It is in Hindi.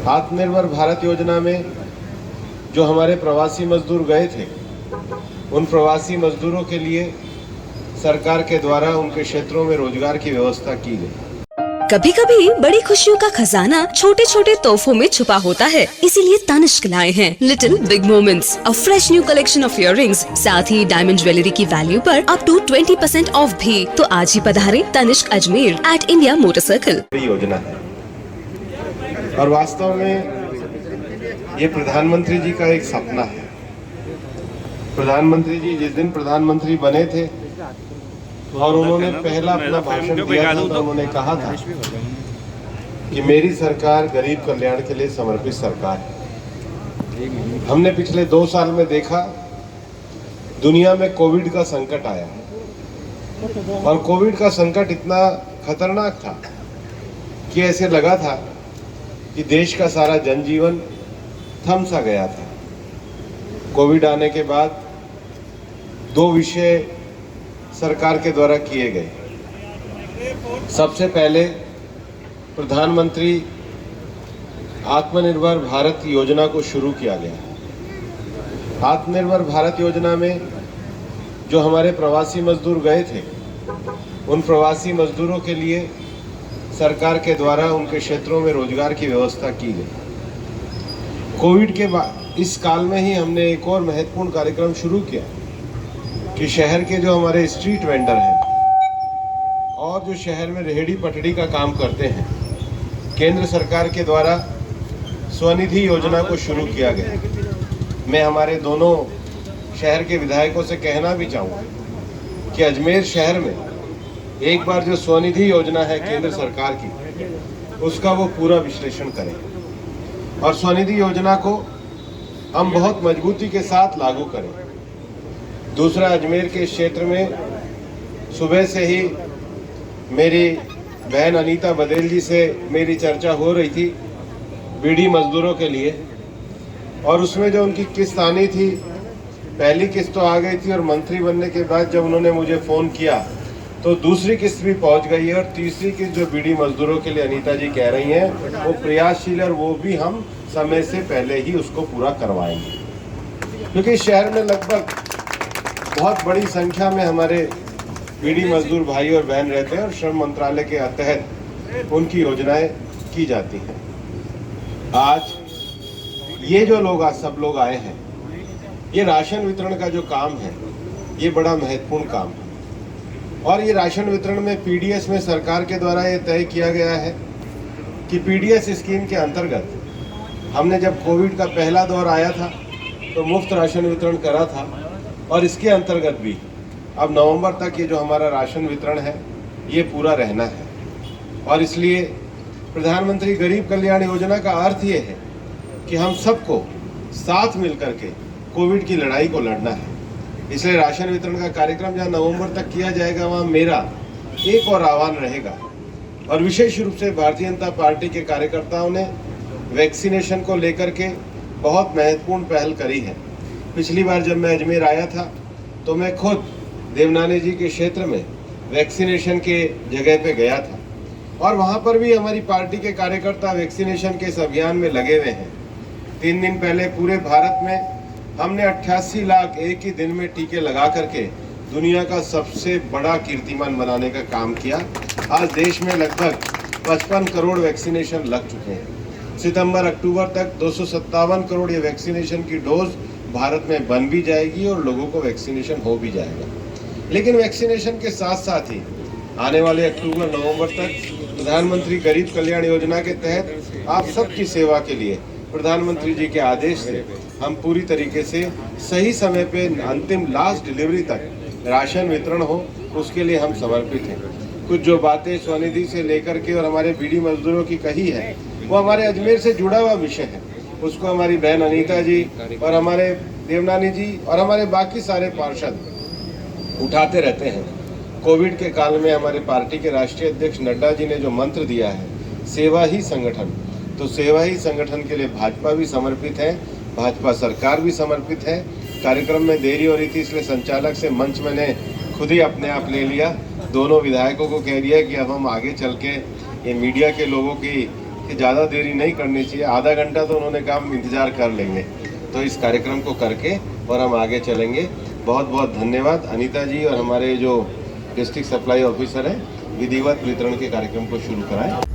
आत्मनिर्भर भारत योजना में जो हमारे प्रवासी मजदूर गए थे, उन प्रवासी मजदूरों के लिए सरकार के द्वारा उनके क्षेत्रों में रोजगार की व्यवस्था की गई। कभी कभी बड़ी खुशियों का खजाना छोटे छोटे तोहफों में छुपा होता है, इसीलिए तनिष्क लाए हैं little big moments, a fresh new collection of earrings, साथ ही डायमंड ज्वेलरी की वैल्यू पर अप टू 20% ऑफ भी। तो आज ही पधारें Tanishq Ajmer at India Motor Circle. योजना है और वास्तव में ये प्रधानमंत्री जी का एक सपना है। प्रधानमंत्री जी जिस दिन प्रधानमंत्री बने थे और उन्होंने पहला अपना भाषण दिया था, तो उन्होंने कहा था कि मेरी सरकार गरीब कल्याण के लिए समर्पित सरकार है। हमने पिछले 2 साल में देखा दुनिया में कोविड का संकट आया और कोविड का संकट इतना खतरनाक था कि ऐसे लगा था कि देश का सारा जनजीवन थम सा गया था। कोविड आने के बाद 2 विषय सरकार के द्वारा किए गए। सबसे पहले प्रधानमंत्री आत्मनिर्भर भारत योजना को शुरू किया गया। आत्मनिर्भर भारत योजना में जो हमारे प्रवासी मजदूर गए थे, उन प्रवासी मजदूरों के लिए सरकार के द्वारा उनके क्षेत्रों में रोजगार की व्यवस्था की गई। कोविड के बाद इस काल में ही हमने एक और महत्वपूर्ण कार्यक्रम शुरू किया कि शहर के जो हमारे स्ट्रीट वेंडर हैं और जो शहर में रेहड़ी पटड़ी का काम करते हैं, केंद्र सरकार के द्वारा स्वनिधि योजना को शुरू किया गया। मैं हमारे दोनों शहर के विधायकों से कहना भी चाहूँगा कि अजमेर शहर में एक बार जो स्वनिधि योजना है केंद्र सरकार की, उसका वो पूरा विश्लेषण करें और स्वनिधि योजना को हम बहुत मजबूती के साथ लागू करें। दूसरा, अजमेर के क्षेत्र में सुबह से ही मेरी बहन अनीता बदेल जी से मेरी चर्चा हो रही थी बीड़ी मजदूरों के लिए, और उसमें जो उनकी किस्त आनी थी, पहली किस्त तो आ गई थी और मंत्री बनने के बाद जब उन्होंने मुझे फ़ोन किया तो दूसरी किस्त भी पहुंच गई है और तीसरी किस्त जो बीड़ी मजदूरों के लिए अनीता जी कह रही हैं वो प्रयासशील है और वो भी हम समय से पहले ही उसको पूरा करवाएंगे, क्योंकि शहर में लगभग बहुत बड़ी संख्या में हमारे बीड़ी मजदूर भाई और बहन रहते हैं और श्रम मंत्रालय के तहत उनकी योजनाएं की जाती हैं। आज ये जो लोग आज सब लोग आए हैं, ये राशन वितरण का जो काम है ये बड़ा महत्वपूर्ण काम है और ये राशन वितरण में पीडीएस में सरकार के द्वारा ये तय किया गया है कि पीडीएस स्कीम के अंतर्गत हमने जब कोविड का पहला दौर आया था तो मुफ्त राशन वितरण करा था और इसके अंतर्गत भी अब नवंबर तक ये जो हमारा राशन वितरण है ये पूरा रहना है। और इसलिए प्रधानमंत्री गरीब कल्याण योजना का अर्थ ये है कि हम सबको साथ मिलकर के कोविड की लड़ाई को लड़ना है। इसलिए राशन वितरण का कार्यक्रम जहाँ नवंबर तक किया जाएगा, वहाँ मेरा एक और आह्वान रहेगा और विशेष रूप से भारतीय जनता पार्टी के कार्यकर्ताओं ने वैक्सीनेशन को लेकर के बहुत महत्वपूर्ण पहल करी है। पिछली बार जब मैं अजमेर आया था तो मैं खुद देवनानी जी के क्षेत्र में वैक्सीनेशन के जगह पे गया था और वहाँ पर भी हमारी पार्टी के कार्यकर्ता वैक्सीनेशन के इस अभियान में लगे हुए हैं। 3 दिन पहले पूरे भारत में हमने 88 लाख एक ही दिन में टीके लगा करके दुनिया का सबसे बड़ा कीर्तिमान बनाने का काम किया। आज देश में लगभग 55 करोड़ वैक्सीनेशन लग चुके हैं। सितंबर अक्टूबर तक 257 करोड़ ये वैक्सीनेशन की डोज भारत में बन भी जाएगी और लोगों को वैक्सीनेशन हो भी जाएगा। लेकिन वैक्सीनेशन के साथ साथ ही आने वाले अक्टूबर नवंबर तक प्रधानमंत्री गरीब कल्याण योजना के तहत आप सबकी सेवा के लिए प्रधानमंत्री जी के आदेश से हम पूरी तरीके से सही समय पे अंतिम लास्ट डिलीवरी तक राशन वितरण हो, उसके लिए हम समर्पित हैं। कुछ जो बातें स्वनिधि से लेकर के और हमारे बीड़ी मजदूरों की कही है वो हमारे अजमेर से जुड़ा हुआ विषय है, उसको हमारी बहन अनीता जी और हमारे देवनानी जी और हमारे बाकी सारे पार्षद उठाते रहते हैं। कोविड के काल में हमारे पार्टी के राष्ट्रीय अध्यक्ष नड्डा जी ने जो मंत्र दिया है सेवा ही संगठन, तो सेवा ही संगठन के लिए भाजपा भी समर्पित है, भाजपा सरकार भी समर्पित है। कार्यक्रम में देरी हो रही थी इसलिए संचालक से मंच मैंने खुद ही अपने आप ले लिया। दोनों विधायकों को कह दिया कि अब हम आगे चल के ये मीडिया के लोगों की कि ज़्यादा देरी नहीं करनी चाहिए। आधा घंटा तो उन्होंने कहा हम इंतज़ार कर लेंगे, तो इस कार्यक्रम को करके और हम आगे चलेंगे। बहुत बहुत धन्यवाद अनीता जी और हमारे जो डिस्ट्रिक्ट सप्लाई ऑफिसर हैं, विधिवत वितरण के कार्यक्रम को शुरू कराएं।